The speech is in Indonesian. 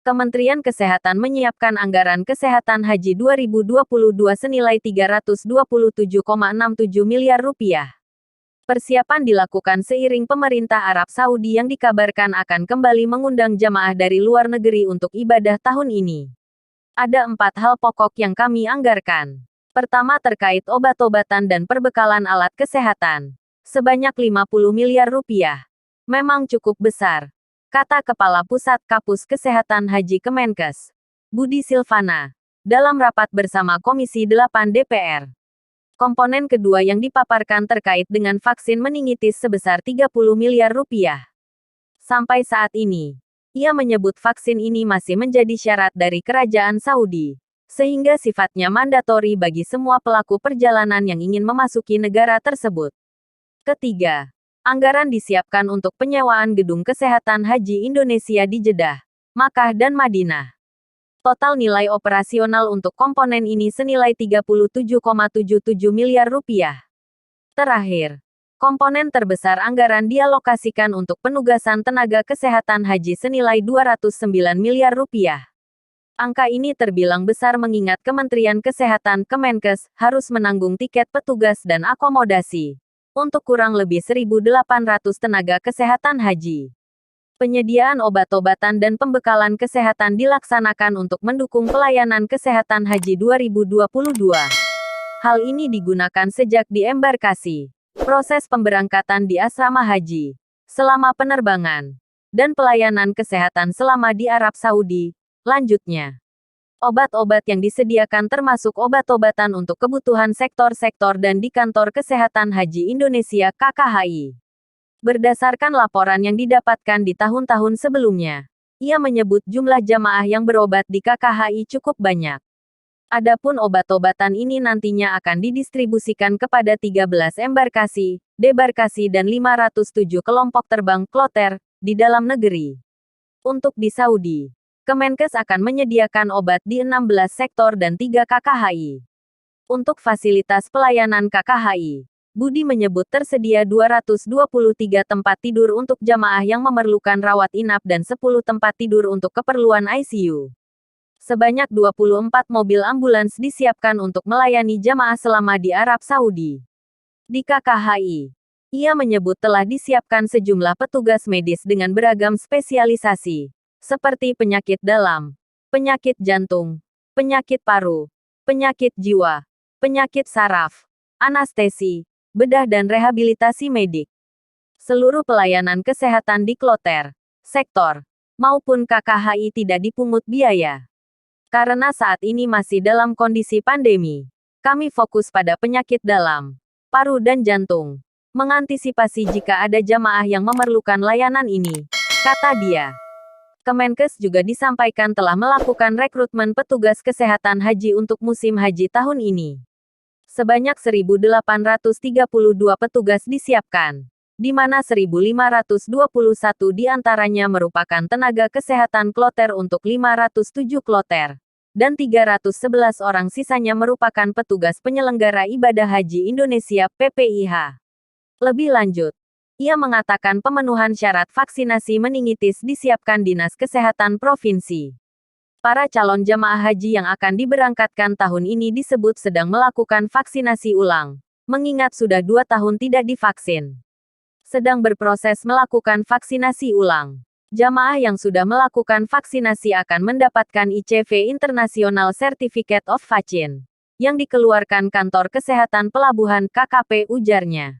Kementerian Kesehatan menyiapkan anggaran kesehatan haji 2022 senilai 327,67 miliar rupiah. Persiapan dilakukan seiring pemerintah Arab Saudi yang dikabarkan akan kembali mengundang jamaah dari luar negeri untuk ibadah tahun ini. Ada 4 hal pokok yang kami anggarkan. Pertama terkait obat-obatan dan perbekalan alat kesehatan. Sebanyak 50 miliar rupiah. Memang cukup besar, kata Kepala Pusat Kapus Kesehatan Haji Kemenkes, Budi Silvana, dalam rapat bersama Komisi 8 DPR. Komponen kedua yang dipaparkan terkait dengan vaksin meningitis sebesar 30 miliar rupiah. Sampai saat ini, ia menyebut vaksin ini masih menjadi syarat dari Kerajaan Saudi, sehingga sifatnya mandatori bagi semua pelaku perjalanan yang ingin memasuki negara tersebut. Ketiga, anggaran disiapkan untuk penyewaan gedung kesehatan haji Indonesia di Jeddah, Makkah dan Madinah. Total nilai operasional untuk komponen ini senilai 37,77 miliar rupiah. Terakhir, komponen terbesar anggaran dialokasikan untuk penugasan tenaga kesehatan haji senilai 209 miliar rupiah. Angka ini terbilang besar mengingat Kementerian Kesehatan Kemenkes harus menanggung tiket petugas dan akomodasi untuk kurang lebih 1.800 tenaga kesehatan haji. Penyediaan obat-obatan dan pembekalan kesehatan dilaksanakan untuk mendukung pelayanan kesehatan haji 2022. Hal ini digunakan sejak di embarkasi, proses pemberangkatan di asrama haji, selama penerbangan, dan pelayanan kesehatan selama di Arab Saudi. Lanjutnya, obat-obat yang disediakan termasuk obat-obatan untuk kebutuhan sektor-sektor dan di Kantor Kesehatan Haji Indonesia (KKHI). Berdasarkan laporan yang didapatkan di tahun-tahun sebelumnya, ia menyebut jumlah jamaah yang berobat di KKHI cukup banyak. Adapun obat-obatan ini nantinya akan didistribusikan kepada 13 embarkasi, debarkasi dan 507 kelompok terbang kloter di dalam negeri. Untuk di Saudi, Kemenkes akan menyediakan obat di 16 sektor dan 3 KKHI. Untuk fasilitas pelayanan KKHI, Budi menyebut tersedia 223 tempat tidur untuk jamaah yang memerlukan rawat inap dan 10 tempat tidur untuk keperluan ICU. Sebanyak 24 mobil ambulans disiapkan untuk melayani jamaah selama di Arab Saudi. Di KKHI, ia menyebut telah disiapkan sejumlah petugas medis dengan beragam spesialisasi, seperti penyakit dalam, penyakit jantung, penyakit paru, penyakit jiwa, penyakit saraf, anestesi, bedah dan rehabilitasi medik. Seluruh pelayanan kesehatan di kloter, sektor, maupun KKHI tidak dipungut biaya. Karena saat ini masih dalam kondisi pandemi, kami fokus pada penyakit dalam, paru dan jantung, mengantisipasi jika ada jamaah yang memerlukan layanan ini, kata dia. Kemenkes juga disampaikan telah melakukan rekrutmen petugas kesehatan haji untuk musim haji tahun ini. Sebanyak 1.832 petugas disiapkan, di mana 1.521 diantaranya merupakan tenaga kesehatan kloter untuk 507 kloter, dan 311 orang sisanya merupakan petugas penyelenggara ibadah haji Indonesia (PPIH). Lebih lanjut, ia mengatakan pemenuhan syarat vaksinasi meningitis disiapkan Dinas Kesehatan Provinsi. Para calon jamaah haji yang akan diberangkatkan tahun ini disebut sedang melakukan vaksinasi ulang, mengingat sudah 2 tahun tidak divaksin. Sedang berproses melakukan vaksinasi ulang. Jamaah yang sudah melakukan vaksinasi akan mendapatkan ICV International Certificate of Vaccine, yang dikeluarkan Kantor Kesehatan Pelabuhan (KKP), ujarnya.